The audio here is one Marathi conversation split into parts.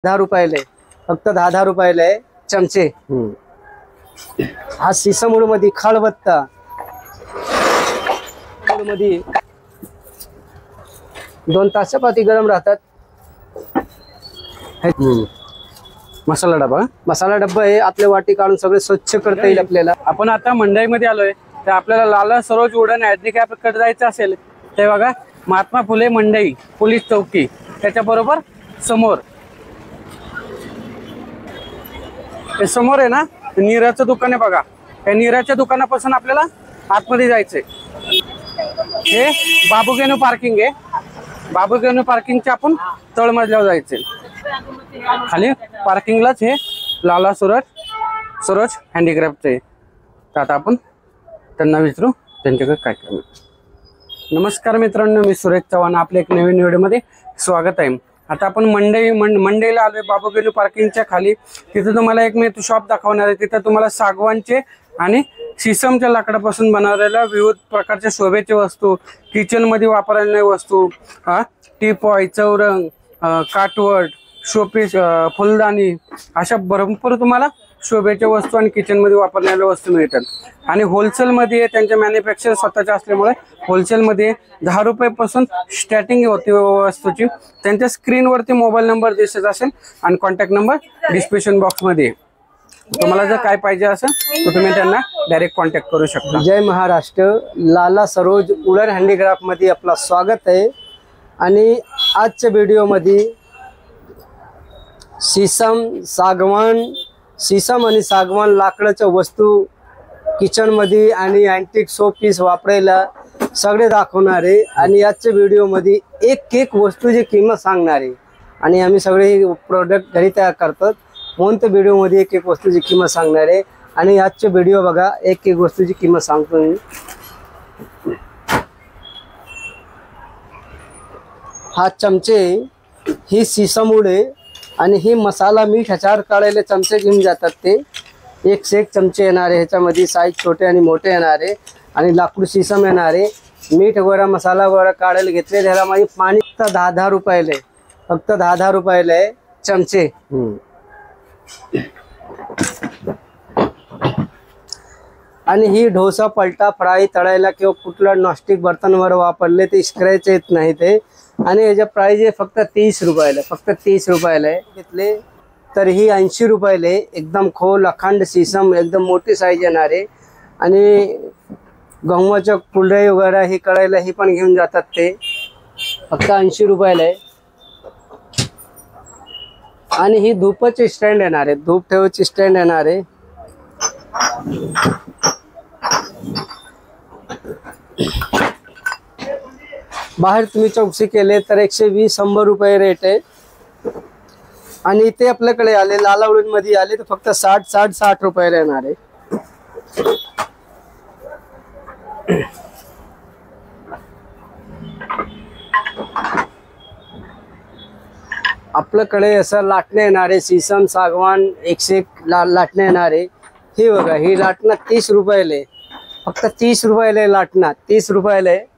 10 रुपयाला आहे, फक्त 10 रुपयाला आहे चमचे। हा सिसमूळ मध्ये खळबत्ता मध्ये 2 तास चपाती गरम राहतात। मसाला डबा, मसाला डब्बा आहे, आपले वाटी काढून सगळे स्वच्छ करता येईल आपल्याला। आपण आता मंडईमध्ये आलोय, तर आपल्याला लाला सरोज वुडन हँडिक्राफ्टकडे जायचं असेल ते बघा, महात्मा फुले मंडई पोलीस चौकी, त्याच्या बरोबर समोर हे समोर आहे ना नीराचं दुकान आहे बघा। त्या नीराच्या दुकानापासून आपल्याला आतमध्ये जायचंय। हे बाबूगेनू पार्किंग आहे, बाबूगेनू पार्किंगच्या आपण तळमजल्यावर जायचंय। खाली पार्किंगलाच हे लाला सरोज हँडिक्राफ्टचे। तर आता आपण त्यांना विचारू त्यांच्याकडे काय काय। नमस्कार मित्रांनो, मी सुरेश चव्हाण, आपल्या एक नवीन व्हिडिओमध्ये स्वागत आहे। आता आपण मंडईला आलोय, बाबूगेनू पार्किंगच्या खाली। तिथे तुम्हाला एक मी शॉप दाखवणार आहे। तिथे तुम्हाला सागवानचे आणि सिसमच्या लाकडापासून बनवलेल्या विविध प्रकारच्या शोभेच्या वस्तू, किचन मध्ये वापरण्याच्या वस्तू, टीपॉय, चौरंग, काटवट, शोपीस, फुलदाणी, अशा भरपूर तुम्हाला शोभेच्या वस्तू आणि किचन मध्ये वापरण्याच्या वस्तू मिळतात। आणि होलसेल मध्ये त्यांच्या मॅन्युफॅक्चर स्वतःच्या असल्यामुळे होलसेल मध्ये 10 रुपयापासून स्टार्टिंग होती वस्तूची। त्यांच्या स्क्रीनवरती मोबाईल नंबर दिसत असेल आणि कॉन्टॅक्ट नंबर डिस्क्रिप्शन बॉक्स मध्ये। तुम्हाला जर काय पाहिजे असेल तर तुम्ही त्यांना डायरेक्ट कॉन्टॅक्ट करू शकता। जय महाराष्ट्र, लाला सरोज वुडन हँडिक्राफ्ट मध्ये आपलं स्वागत आहे। आणि आजच्या व्हिडिओ मध्ये सिसम आणि सागवान लाकडाच्या वस्तू किचन मध्ये आणि अँटिक शो पीस वापरायला सगळे दाखवणार आहे। आणि आजच्या व्हिडिओ मध्ये एक वस्तूची किंमत सांगणार आहे। आणि आम्ही सगळे प्रोडक्ट घरी तयार करतात, म्हणून त्या व्हिडिओ मध्ये एक वस्तूची किंमत सांगणार आहे। आणि आजचे व्हिडिओ बघा, एक वस्तूची किंमत सांगतो मी। हा चमचे, ही सिसमूळ आहे आणि ही मसाला मीठ ह्याच्यावर काढायला चमचे घेऊन जातात। ते एक से एक चमचे येणार आहे, ह्याच्यामध्ये साईज छोटे आणि मोठे येणार आहे। आणि लाकूड सिसम येणार आहे। मीठ वगैरे मसाला वगैरे काढायला घेतले, ह्याच्यामध्ये पाणी फक्त 10 रुपयाला आहे, फक्त 10 रुपयाला आहे चमचे। आणि ही डोसा, पलटा, फ्राय तळायला किंवा कुठलं नॉनस्टिक बर्तनवर वापरले ते स्क्रॅच येत नाही ते। आणि याच्या प्राइस आहे फक्त 30 रुपयाला, फक्त 30 रुपयाला आहे। घेतले तर ही 80 रुपयाला आहे। एकदम खोल अखंड सिसम, एकदम मोठी साईज येणार आहे। आणि गव्हाच्या कुरडई वगैरे ही करायला ही पण घेऊन जातात ते, फक्त 80 रुपयाला आहे। आणि ही धूपाची स्टँड येणार आहे, धूप ठेवायची स्टँड येणार आहे। बाहेर तुम्ही चौकशी केले तर 120-100 रुपये रेट आहे। आणि इथे आपल्याकडे आले लाला वुडन मध्ये आले तर फक्त 60 रुपयाला येणार आहे। आपल्याकडे असं लाटणे येणार आहे, सिसम सागवान एक से एक लाटणे येणार आहे। हे बघा, ही लाटणं 30 रुपयाला आहे, फक्त 30 रुपयाला आहे लाटणं, 30 रुपयाला आहे।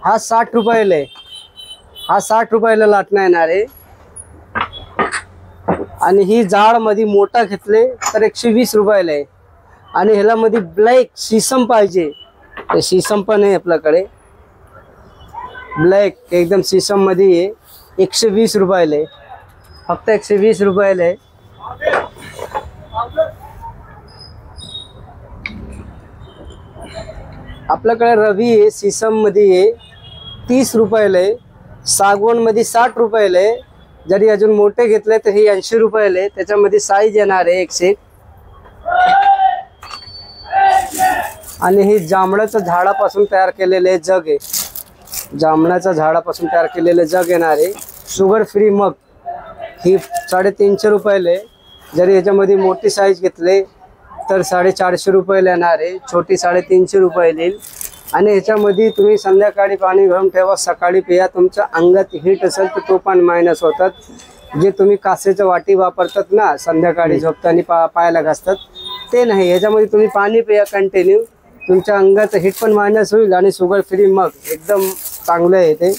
हा 60 रुपयाला आहे, हा 60 रुपयाला लाटणं येणार आहे। आणि ही जाड मध्ये मोठा घेतले तर 120 रुपयाला आहे। आणि ह्याला मध्ये ब्लॅक सिसम पाहिजे ते सिसम पण आहे आपल्याकडे, ब्लॅक एकदम सिसम मध्ये आहे, 120 रुपयाला आहे, फक्त 120 रुपयाला आहे। आपल्याकडे रवी आहे, सिसम मध्ये आहे, 30 रुपयाला आहे। सागवान मध्ये 60 रुपयाला आहे। जरी अजून मोठे घेतले तर हे 80 रुपयाला आहे। त्याच्यामध्ये साईज येणार आहे 1 से 1। आणि हे जांभळाच्या झाडापासून तयार केलेले जग आहे, जांभळाच्या झाडापासून तयार केलेले जग येणार आहे। शुगर फ्री मग ही 350 रुपयाला आहे। जरी याच्यामध्ये मोठी साईज घेतले तर 450 रुपयाला येणार आहे, छोटी 350 रुपयाला येईल। आणि ह्याच्यामध्ये तुम्ही संध्याकाळी पाणी भरून ठेवा, सकाळी पिया, तुमच्या अंगात हीट असेल तर तो पण मायनस होतात। जे तुम्ही काचेच्या वाटी वापरतात ना संध्याकाळी झोपताना पायाला घासतात ते नाही, ह्याच्यामध्ये तुम्ही पाणी पिया कंटिन्यू, तुमच्या अंगाचं हीट पण मायनस होईल। आणि शुगर फ्री मग एकदम चांगलं आहे ते।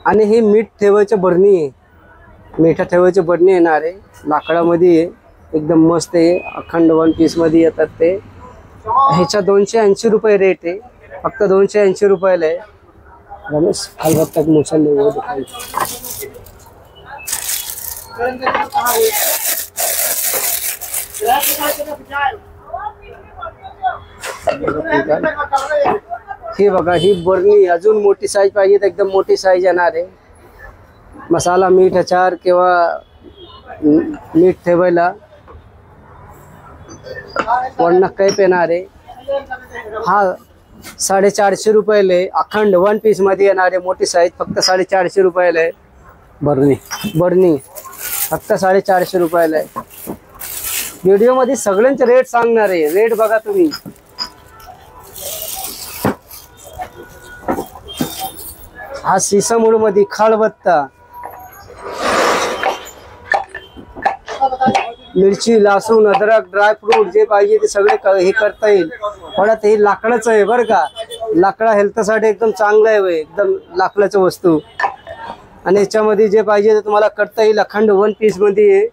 आणि ही मीठ ठेवायची बरणी आहे, मिठा ठेवायची बरणी येणार आहे, लाकडामध्ये आहे, एकदम मस्त आहे, अखंड 1 पीस मध्ये येतात ते. ह्याचा 280 रुपये रेट आहे, फक्त 280 रुपयाला आहे. रमेश खलबत्ता मुसल्ले वो दिखाई. हे बघा, ही बरणी अजून मोठी साईज पाहिजे तर एकदम मोठी साईज येणार आहे. मसाला, मीठ, अचार किंवा मीठ ठेवायला. वरण कैप येणार आहे. हा 450 रुपयाला आहे, अखंड 1 पीस मध्ये येणार आहे, मोठी साईज, फक्त 450 रुपयाला आहे. बरणी फक्त 450 रुपयाला आहे. व्हिडिओ मध्ये सगळ्यांचे रेट सांगणार आहे, रेट बघा तुम्ही. हा सीसामूळ मध्ये खलबत्ता, मिरची, लसूण, अद्रक, ड्रायफ्रूट जे पाहिजे ते सगळे हे करता येईल. परत हे लाकडाचं आहे बरं का, लाकडा हेल्थसाठी एकदम चांगलं आहे, एकदम लाकडाचं वस्तू. आणि याच्यामध्ये जे पाहिजे ते तुम्हाला करता येईल, अखंड 1 पीस मध्ये आहे.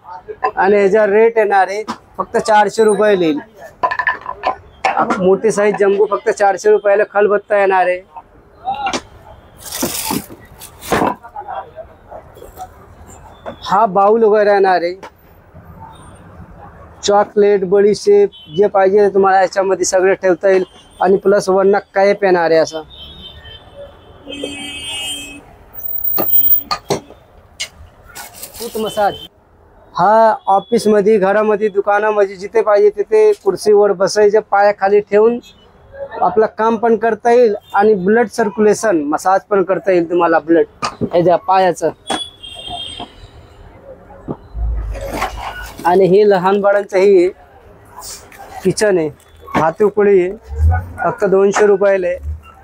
आणि याचा रेट येणार आहे फक्त 400 रुपये येईल. मोठी साईज जम्बो फक्त 400 रुपयाला खलबत्ता येणार आहे. हा बाउल वगैरे येणार आहे, चॉकलेट, बडीशेप जे पाहिजे तुम्हाला याच्यामध्ये सगळे ठेवता येईल. आणि प्लस वरनं कैप येणार आहे असं. फूट मसाज, हा ऑफिस मध्ये, घरामध्ये, दुकानामध्ये जिथे पाहिजे तिथे कुर्सीवर बसायच्या पायाखाली ठेवून आपलं काम पण करता येईल. आणि ब्लड सर्क्युलेशन मसाज पण करता येईल तुम्हाला, ब्लड ह्याच्या पायाचं. आणि हे लहान बाळांचं ही किचन आहे, भातुकडी आहे, फक्त 200 रुपयाला आहे.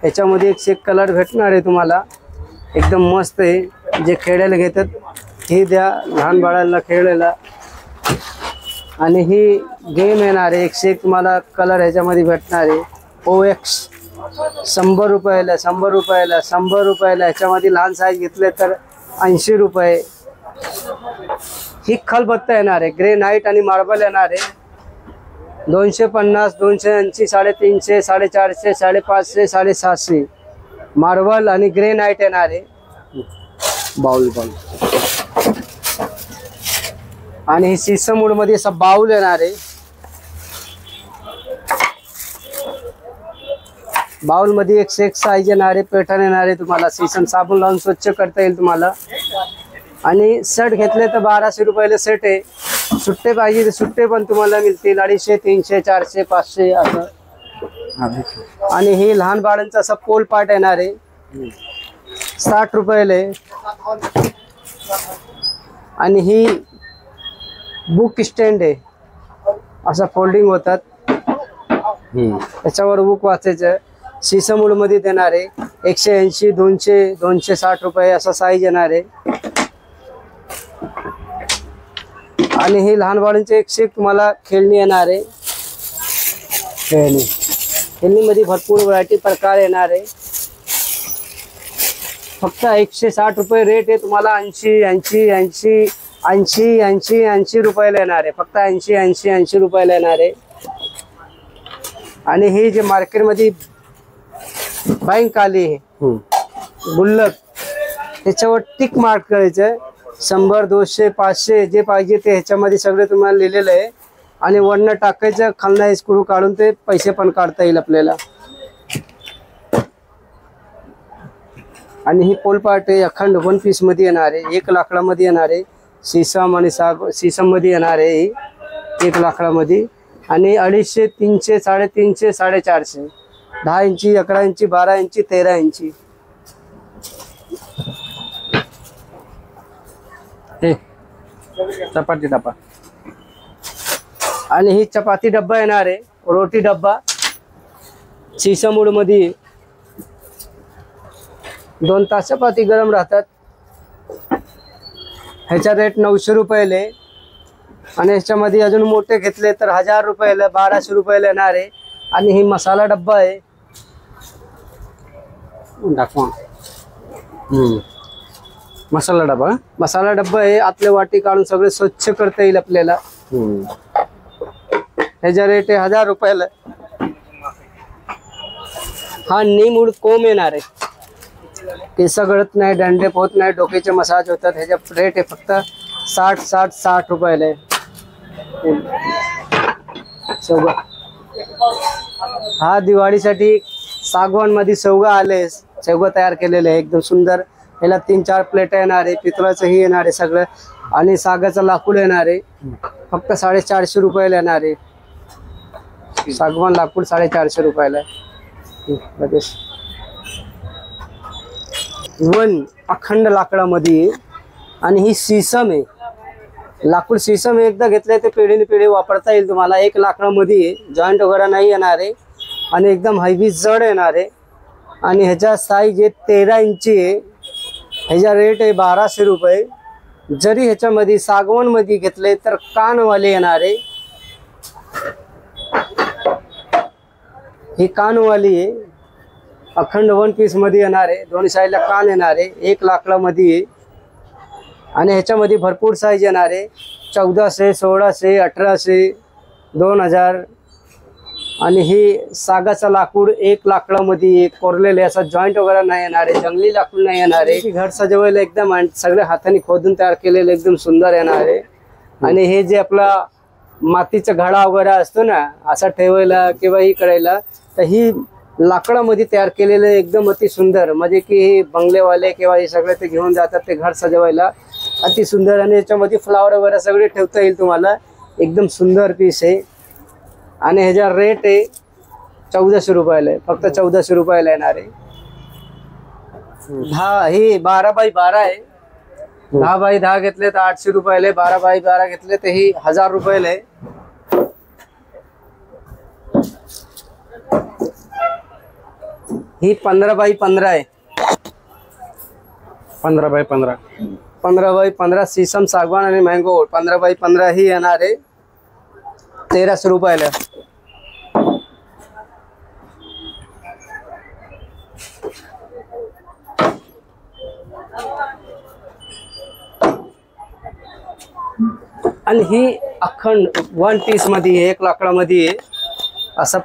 याच्यामध्ये एक कलर भेटणार आहे तुम्हाला, एकदम मस्त आहे. जे खेळायला घेतात हे द्या लहान बाळांना खेळायला. आणि ही गेम येणार आहे, 101 तुम्हाला कलर ह्याच्यामध्ये भेटणार आहे. OX 100 रुपयाला, 100 रुपयाला, 100 रुपयाला. ह्याच्यामध्ये लहान साईज घेतले तर 80 रुपये. ही खलबत्ता येणार आहे, ग्रेनाइट आणि मार्बल येणार आहे. 250, 280, 350, 450, 550, 750 मार्बल आणि ग्रेनाइट येणार आहे. बाउल आणि ही सीसम वूड मध्ये असा बाउल येणार आहे. बाउल मध्ये 101 साईज येणार आहे, पॅटर्न येणार आहे तुम्हाला. सीसम साबण लावून स्वच्छ करता येईल तुम्हाला. आणि सेट घेतले तर 1200 रुपयाला सेट आहे. सुट्टे पाहिजे तर सुट्टे पण तुम्हाला मिळतील, 250, 300, 400, 500 असं. आणि हे लहान बाळांचा असा पोल पार्ट येणार आहे, 60 रुपयाला आहे. आणि ही बुक स्टँड आहे, असं फोल्डिंग होतात, त्याच्यावर बुक वाचायचं. सीसम वूड मध्ये देणार आहे, 180, 200, 260 रुपये असा साईज येणार आहे. आणि हे लहान बाळांचे 101 तुम्हाला खेळणी येणार आहे. खेळणीमध्ये भरपूर व्हरायटी प्रकार येणार आहे. फक्त 160 रुपये रेट आहे तुम्हाला. 80 रुपयाला येणार आहे, फक्त 80 रुपयाला येणार आहे. आणि हे जे मार्केटमध्ये बँक आली आहे गुल्लक, त्याच्यावर टिक मार्क करायचं. 100, 200, 500 जे पाहिजे ते ह्याच्यामध्ये सगळे तुम्हाला लिहिलेलं आहे. आणि वरनं टाकायचं, खालना स्क्रू काढून ते पैसे पण काढता येईल आपल्याला. आणि ही पोलपाट आहे, अखंड 1 पीस मध्ये येणार आहे, 1 लाकडामध्ये येणार आहे. सीसम आणि सीसम मध्ये येणार आहे ही 1 लाकडामध्ये. आणि 250, 300, 350, 450, 10 इंची, 11 इंची, 12 इंची, 13 इंची. चपाती डब्बा. आणि ही चपाती डब्बा येणार आहे, रोटी डब्बा, सीसम वूड मध्ये. 2 तास चपाती गरम राहतात. ह्याचा रेट 900 रुपयाला आहे. आणि ह्याच्यामध्ये अजून मोठे घेतले तर 1000 रुपयाला, 1200 रुपयाला येणार आहे. आणि ही मसाला डब्बा आहे, दाखवा. मसाला डबा. मसाला डब्बा आहे, आतले वाटी काढून सगळे स्वच्छ करता येईल आपल्याला. ह्याचा रेट आहे 1000 रुपयाला. हा नीम कोंब येणार आहे, केस गळत नाही, दंडेप होत नाही, डोक्याचे मसाज होतात. ह्याचा रेट आहे फक्त 60 रुपयाला आहे. हा दिवाळीसाठी सागवान मध्ये शेवगा आले, शेवगा तयार केलेले आहे एकदम सुंदर. याला 3-4 प्लेट येणार आहे, पितळाचं ही येणार आहे सगळं, आणि सागाचं लाकूड येणार आहे. फक्त 450 रुपयाला येणार आहे. सागवान लाकूड 450 रुपयाला आहे. अखंड लाकडामध्ये, आणि ही सीसम आहे. लाकूड सीसम एकदा घेतलंय ते पिढीने पिढी वापरता येईल तुम्हाला. एक लाकडामध्ये जॉईंट वगैरे नाही येणार आहे, आणि एकदम हेवी जड येणार आहे. आणि ह्याचा साईज आहे 13 इंची आहे. ह्याचा रेट आहे 1200 रुपये. जरी ह्याच्यामध्ये सागवान मध्ये घेतले तर कानवाले येणार आहे. ही कानवाली आहे, अखंड 1 पीस मध्ये येणार आहे. दोन्ही साईडला कान येणार आहे. एक लाकडामध्ये आहे, आणि ह्याच्यामध्ये भरपूर साईज येणार आहे. 1400, 1600, 1800, 2000. आणि ही सागाचं लाकूड एक लाकडामध्ये कोरलेले, असा जॉईंट वगैरे नाही येणार आहे, जंगली लाकूड नाही येणार आहे. घर सजवायला एकदम सगळ्या हाताने खोदून तयार केलेलं एकदम सुंदर येणार आहे. आणि हे जे आपला मातीचा घडा वगैरे असतो ना, असा ठेवायला किंवा ही करायला, तर ही लाकडामध्ये तयार केलेलं एकदम अति सुंदर. म्हणजे की हे बंगलेवाले किंवा हे सगळे ते घेऊन जातात ते घर सजवायला, अति सुंदर. आणि याच्यामध्ये फ्लावर वगैरे सगळे ठेवता येईल तुम्हाला. एकदम सुंदर पीस आहे. आणि ह्याचा रेट आहे 1400 रुपयाला आहे, फक्त 1400 रुपयाला येणार आहे. हे 12 बाय 12 आहे. 10 बाय 10 घेतले तर 800 रुपयाला आहे. 12 बाय 12 घेतले तर ही 1000 रुपयाला आहे. ही 15 बाय 15 आहे. 15 बाय 15. 15 बाय 15 सीसम, सागवान आणि मँगो. 15 बाय 15 ही येणार आहे 1300 रुपयाला. आणि ही अखंड 1 पीस मध्ये आहे, एक लाकडामध्ये आहे. असं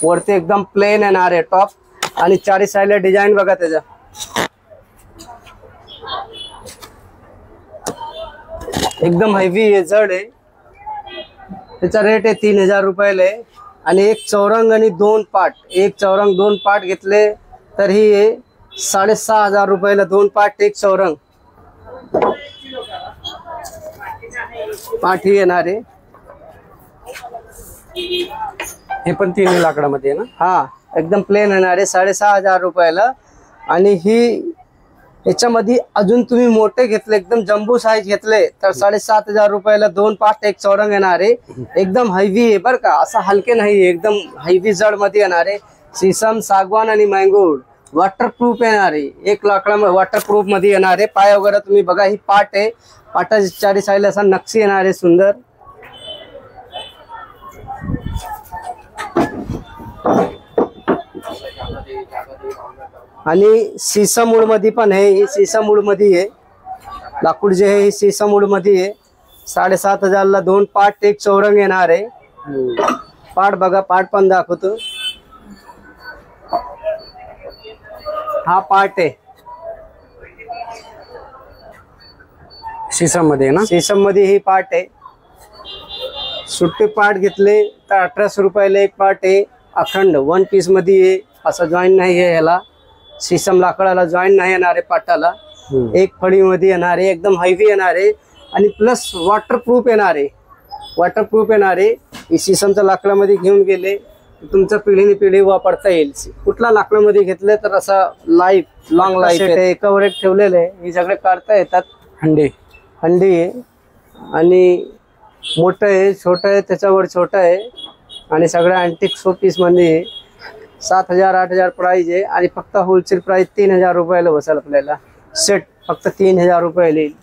वरती एकदम प्लेन येणार आहे टॉप, आणि 4 साईडला डिझाईन बघा त्याचा. एकदम हेवी आहे, जड आहे. त्याचा रेट आहे 3000 रुपयाला आहे. आणि एक चौरंग आणि 2 पाट, एक चौरंग 2 पाट घेतले तर ही आहे 6500 रुपयाला. 2 पाट एक चौरंग. पाठ ही येणार आहे. हे पण 3 लाकडामध्ये आहे ना. हा एकदम प्लेन येणार आहे 6500 रुपयाला. आणि ही याच्यामध्ये अजून तुम्ही मोठे घेतले, एकदम जम्बो साईज घेतले तर 7500 रुपयाला 2 पाट एक चौरंग येणार आहे. एकदम हेवी आहे बरं का, असं हलके नाही, एकदम हेवी जड मध्ये येणार आहे. सीसम, सागवान आणि मँगो वॉटरप्रूफ येणार आहे. एक लाकडामध्ये वॉटरप्रूफ मध्ये येणार आहे. पाय वगैरे तुम्ही बघा, ही पाट आहे. पाटाच्या 4 साईडला असा नक्षी येणार आहे सुंदर. आणि सीसम वूड मध्ये पण आहे. ही सीसम वूड मध्ये आहे. लाकूड जे आहे हे सीसम वूड मध्ये आहे. 7500 ला 2 पाट एक चौरंग येणार आहे. पाट बघा, पाट पण दाखवतो. हा पाट आहे, सीसम मध्ये ना. सीसम मध्ये ही पाट आहे. सुट्टे पाट घेतले तर 1800 रुपयाला एक पाट आहे. अखंड 1 पीस मध्ये आहे, असं जॉईंट नाही आहे ह्याला. सीसम लाकडाला जॉईंट नाही येणार आहे पाटाला. एक फळी मध्ये येणार आहे, एकदम हेवी येणार आहे. आणि प्लस वॉटरप्रूफ येणार आहे. वॉटरप्रूफ येणार आहे. ही सीसमच्या लाकडामध्ये घेऊन गेले तुमच्या पिढीने पिढी वापरता येईल. कुठला लाकडामध्ये घेतले तर असा लाईफ लॉंग लाईफ आहे. एकावर एक ठेवलेलं आहे, हे सगळे काढता येतात. हंडी आहे. आणि मोठं आहे, छोटं आहे, त्याच्यावर छोटं आहे. आणि सगळ्या अँटिक शो पीस मध्ये 7000-8000 प्राइस आहे. आणि फक्त होलसेल प्राइस 3000 रुपयाला बसेल आपल्याला. सेट फक्त 3000 रुपयाला येईल.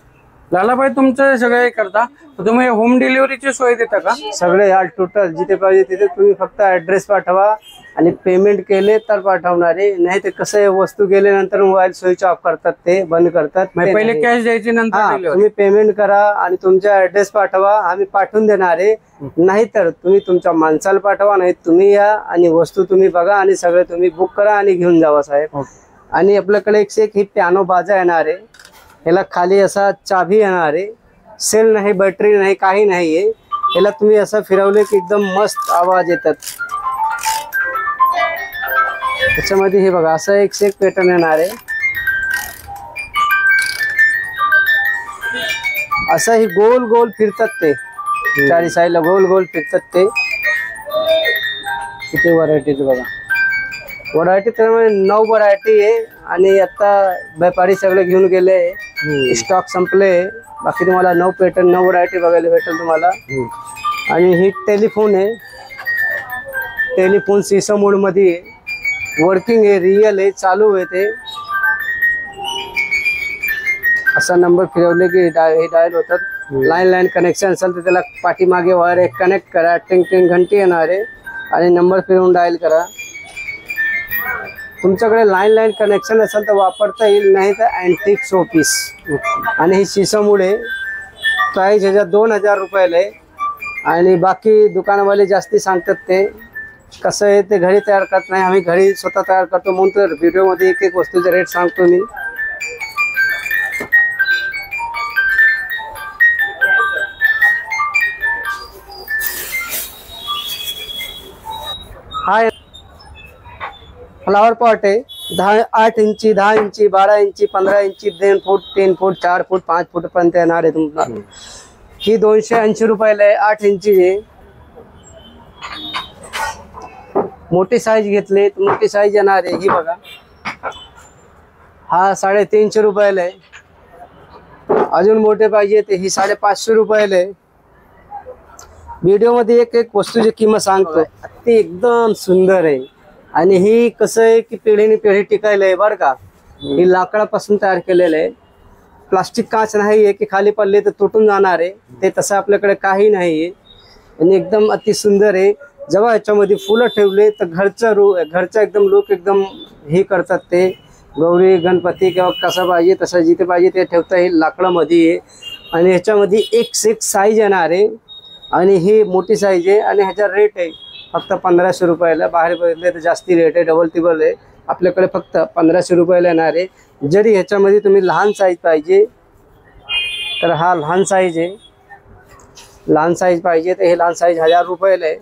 लालाबाई तुमचं सगळे करता, तुम्ही होम डिलिव्हरीची सोय देता का? सगळे ऑल टोटल जिथे पाहिजे तिथे. तुम्ही फक्त ऍड्रेस पाठवा आणि पेमेंट केले तर पाठवणार आहे, नाही तर कसं आहे वस्तू गेल्यानंतर मोबाईल स्विच ऑफ करतात, ते बंद करतात. ते पहिले नाही. कॅश द्यायची नंतर हा, delivery. तुम्ही पेमेंट करा आणि तुमचा ऍड्रेस पाठवा, आम्ही पाठवून देणार आहे. नाहीतर तुम्ही तुमच्या माणसाला पाठवा, नाही तुम्ही या आणि वस्तू तुम्ही बघा आणि सगळे तुम्ही बुक करा आणि घेऊन जावा साहेब. ओके. आणि आपल्याकडे एक ही पियानो बाजा येणार आहे, याला खाली असा चाबी येणार आहे, सेल नाही, बॅटरी नाही, काही नाही आहे. याला तुम्ही असं फिरवले की एकदम मस्त आवाज येतात. त्याच्यामध्ये हे बघा असं एक पॅटर्न येणार आहे. असं ही गोल गोल फिरतात ते, चारी साईडला गोल गोल फिरतात ते. किती व्हरायटीज बघा, व्हरायटी त्यामुळे 9 व्हरायटी आहे. आणि आता व्यापारी सगळे घेऊन गेले, स्टॉक संपले. बाकी तुम्हाला 9 पॅटर्न 9 व्हरायटी बघायला भेटेल तुम्हाला. आणि ही टेलिफोन आहे, टेलिफोन सीसा मोड मध्ये आहे, वर्किंग आहे, रिअल आहे, चालू आहे. ते असा नंबर फिरवले की हे डायल होतात. लाईन कनेक्शन असेल तर त्याला पाठीमागे वायर एक कनेक्ट करा, टिंग टिंग घंटी येणार आहे आणि नंबर फिरवून डायल करा. तुमच्याकडे लाईन कनेक्शन असेल तर वापरता येईल, नाही तर अँटिक शोपीस. आणि ही शिसामुळे प्राईस ह्याच्या 2000 रुपयाला आहे. आणि बाकी दुकानवाले जास्ती सांगतात. ते कसं आहे, ते घरी तयार करत नाही, आम्ही घरी स्वतः तयार करतो, म्हणून तर व्हिडिओमध्ये एक वस्तूचे रेट सांगतो मी. हा फ्लावर पॉट आहे, 8 इंची, 10 इंची, 12 इंची, 15 इंची, 3 फूट, 3 फूट, 4 फूट, 5 फूट पर्यंत येणार आहे तुम्हाला. ही 280 रुपयाला आहे, 8 इंची आहे. मोठी साईज घेतली तर मोठी साईज येणार आहे. ही बघा, हा 350 रुपयाला आहे. अजून मोठे पाहिजे ते ही 550 रुपयाला आहे. व्हिडिओ मध्ये एक वस्तूची किंमत सांगतो, ती एकदम सुंदर आहे. आणि ही कसं आहे की पिढीने पिढी टिकायला आहे बरं का. ही लाकडापासून तयार केलेलं आहे, प्लास्टिक काच नाही आहे की खाली पडले तर तुटून जाणार आहे, ते तसं आपल्याकडे काही नाही आहे. आणि एकदम अति सुंदर आहे. जेव्हा याच्यामध्ये फुलं ठेवले तर घरचा एकदम लुक एकदम हे करतात. ते गौरी गणपती किंवा कसं पाहिजे तसं जिथे पाहिजे ते ठेवता येईल. लाकडामध्ये आहे आणि ह्याच्यामध्ये एक साईज येणार आहे. आणि ही मोठी साईज आहे आणि ह्याचा रेट आहे फक्त 1500 रुपयाला. बाहेर बघितले तर जास्ती रेट आहे, डबल टिबल आहे. आपल्याकडे फक्त 1500 रुपयाला येणार आहे. जरी ह्याच्यामध्ये तुम्ही लहान साईज पाहिजे तर हा लहान साईज आहे, लहान साईज पाहिजे तर हे लहान साईज 1000 रुपयाला आहे.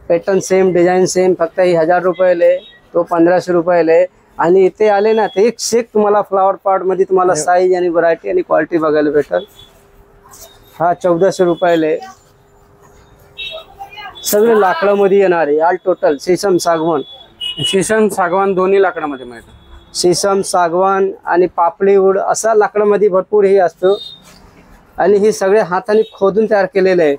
पॅटर्न सेम, डिझाईन सेम, फक्त ही 1000 रुपयाला आहे, तो 1500 रुपयाला आहे. आणि इथे आले ना तर एक तुम्हाला फ्लावर पॉट मध्ये तुम्हाला साईज आणि व्हरायटी आणि क्वालिटी बघायला भेटेल. हा 1400 रुपयाला आहे. सगळे लाकडामध्ये येणार आहे. ऑल टोटल शीशम सागवान दोन्ही लाकडामध्ये मिळतं. शीशम सागवान आणि पापडी वूड असा लाकडामध्ये भरपूर हे असतो. आणि हे सगळे हाताने खोदून तयार केलेले आहे.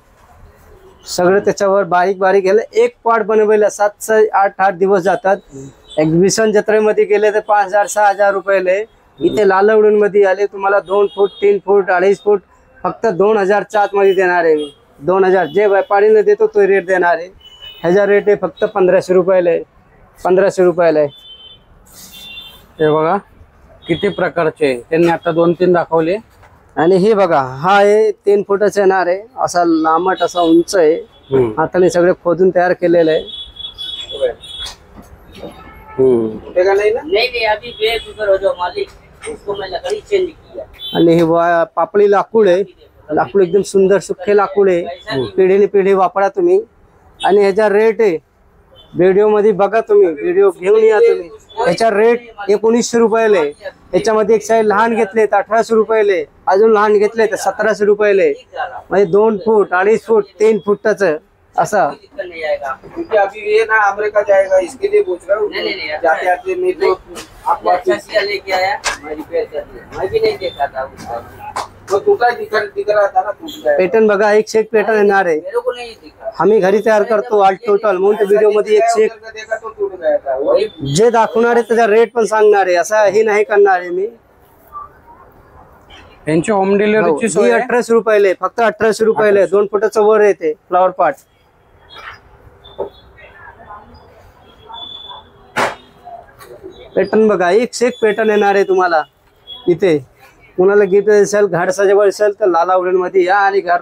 सगळं त्याच्यावर बारीक बारीक गेलं. एक पॉट बनवायला 7 ते 8 दिवस जातात. एक्झिबिशन जत्रेमध्ये गेले तर 5000-6000 रुपयाला. इथे लालवडून मध्ये आले तुम्हाला 2 फूट, 3 फूट, 2.5 फूट फक्त 2000च्या आतमध्ये देणार आहे मी. 2000 जे व्यापारीने देतो तो रेट देणार आहे. ह्याचा रेट आहे फक्त 1500 रुपयाला आहे. 1500 रुपयाला आहे. हे बघा किती प्रकारचे त्यांनी आता 2-3 दाखवले. आणि हे बघा, हा आहे 3 फुटाचा येणार आहे. असा लांबट असा उंच आहे. हाताने सगळे खोदून तयार केलेलं आहे. आणि हे पापडी लाकूड आहे. लाकूड एकदम सुंदर सुखे लाकूड आहे. पिढीने पिढी वापरा तुम्ही. आणि ह्याचा रेट आहे व्हिडिओ मध्ये बघा तुम्ही, व्हिडिओ घेऊन या तुम्ही. ह्याचा रेट 1900 रुपयाला आहे. याच्यामध्ये एक साईज लहान घेतले तर 1800 रुपयाला, अजून लहान घेतले तर 1700 रुपयाला. म्हणजे 2 फूट, 2.5 फूट, 3 फुटाचं ऐसा क्योंकि अभी ये ना अमेरिका जाएगा, इसके लिए पूछ रहा हूँ। जाते आते नहीं तो आप लेके आया, मैं रिपेयर कर दिया, मैं भी नहीं देखा था उसका, तो टूटा दिख रहा था ना, टूट गया। पॅटर्न बघा, एक से एक पॅटर्न येणार आहे. मेरे को नहीं दिखा, आम्ही घरी तयार करतो ऑल टोटल म्हणून व्हिडिओ मध्ये एक से एक देखा तो टूट गया था। वही जे दाखवणार आहे त्याचा रेट पण सांगणार आहे. असं हे नाही करणार आहे मी. यांची होम डिलिव्हरीची सोय आहे. 1800 रुपयाला, फक्त 1800 रुपयाला. 2 फुटाचं वर येते फ्लावर पॉट. पॅटर्न बघा, एक से एक पॅटर्न येणार आहे तुम्हाला इथे. कुणाला गिफ्ट असेल, घर सजवा असेल तर लाला वुलन मध्ये या आणि घर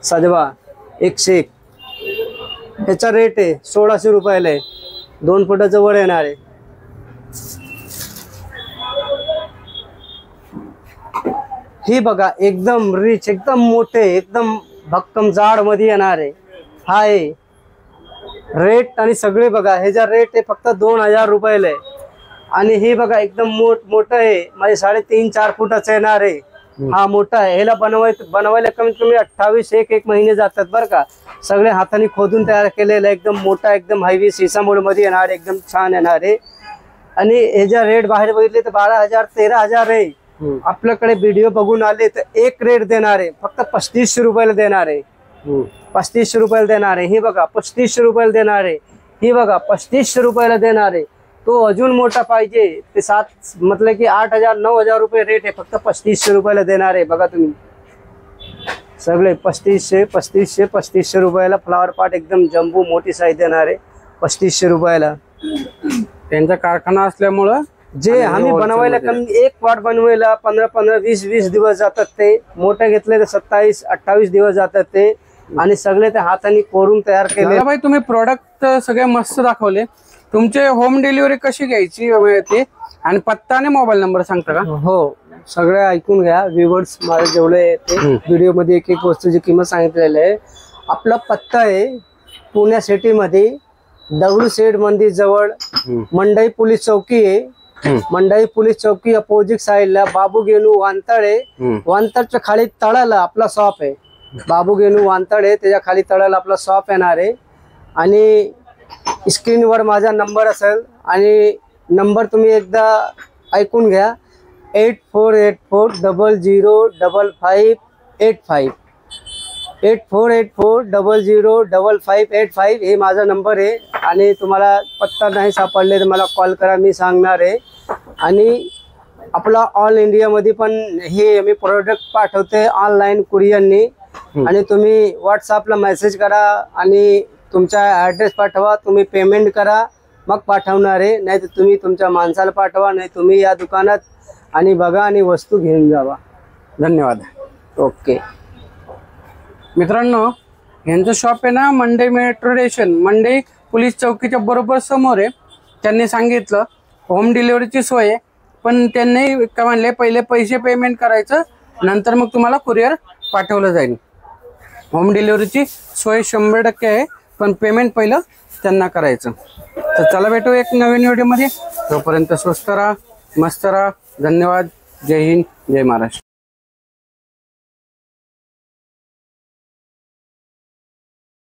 सजवा. एक से एक. त्याचा रेट आहे 1600 रुपयाला आहे. 2 फुटाचं वर येणार आहे. ही बघा एकदम रिच, एकदम मोठे, एकदम भक्कम जाड मध्ये येणार आहे. हा आहे रेट. आणि सगळे बघा ह्याचा रेट आहे फक्त 2000 रुपयाला आहे. आणि हे बघा एकदम मोठं आहे, म्हणजे 3.5-4 फुटाचं येणार आहे. हा मोठा आहे. ह्याला बनवायला कमीत कमी 28 एक महिने जातात बरं का. सगळे हाताने खोदून तयार केलेलं, एकदम मोठा, एकदम हेवी सीसामोड मध्ये येणार, एकदम छान येणार आहे. आणि ह्याचा रेट बाहेर बघितले तर 12,000-13,000 आहे. आपल्याकडे व्हिडिओ बघून आले तर एक रेट देणार आहे, फक्त 3500 रुपयाला देणार आहे. 3500 रुपयाला देणार आहे. हे बघा 3500 रुपयाला देणार आहे. ही बघा 3500 रुपयाला देणार आहे. तो अजून मोठा पाहिजे ते 7 मतलब की 8,000-9,000 रुपये रेट आहे, फक्त 3500 रुपयाला देणार आहे. बघा तुम्ही सगळे 3500 रुपयाला फ्लावर पॉट एकदम जम्बो मोठी साईज देणार आहे 3500 रुपयाला. त्यांचा कारखाना असल्यामुळं जे आम्ही बनवायला कमी एक पॉट बनवायला 15-20 दिवस जातात. ते मोठे घेतले तर 27-28 दिवस जातात ते. आणि सगळे ते हाताने कोरून तयार केले. भाई तुम्ही प्रोडक्ट सगळे मस्त दाखवले. तुमचे होम डिलिव्हरी कशी घ्यायची ते आणि पत्ता आणि मोबाईल नंबर सांगता का? हो, सगळे ऐकून घ्या व्ह्यूअर्स. माझे जेवढे ते व्हिडिओ मध्ये एक एक वस्तूची किंमत सांगितलेली आहे. आपला पत्ता आहे पुण्या सिटी मध्ये दगडूशेठ मंदिर जवळ मंडई पोलीस चौकी आहे. मंडई पोलीस चौकी अपोजिट साइडला बाबू गेनू वांतळ आहे. वांतळच्या खाली तळाला आपला शॉप आहे. बाबू गेनू वांतळ आहे, त्याच्या खाली तळाला आपला शॉप येणार आहे. आणि स्क्रीनवर माझा नंबर असेल आणि नंबर तुम्ही एकदा ऐकून घ्या. 8484005585 8484005585 हे माझा नंबर आहे. आणि तुम्हाला पत्ता नाही सापडले तर मला कॉल करा, मी सांगणार आहे. आणि आपला ऑल इंडियामध्ये पण हे मी प्रोडक्ट पाठवते ऑनलाईन कुरिअरनी. आणि तुम्ही व्हॉट्सअपला मेसेज करा आणि तुमचा ॲड्रेस पाठवा, तुम्ही पेमेंट करा, मग पाठवणार आहे. नाही तर तुम्ही तुमच्या माणसाला पाठवा, नाही तुम्ही या दुकानात आणि बघा आणि वस्तू घेऊन जावा. धन्यवाद. ओके मित्रांनो, यांचं शॉप आहे ना मंडई मेट्रो स्टेशन, मंडई पोलीस चौकीच्या बरोबर समोर आहे. त्यांनी सांगितलं होम डिलिव्हरीची सोय आहे, पण त्यांनी काय म्हणले पहिले पैसे पेमेंट करायचं, नंतर मग तुम्हाला कुरिअर पाठवलं जाईल. होम डिलिव्हरीची सोय 100% आहे, पण पेमेंट पहिलं त्यांना करायचं. तर चला भेटू एक नवीन व्हिडिओमध्ये. तोपर्यंत स्वस्त राहा, मस्त राहा. धन्यवाद. जय हिंद, जय महाराष्ट्र.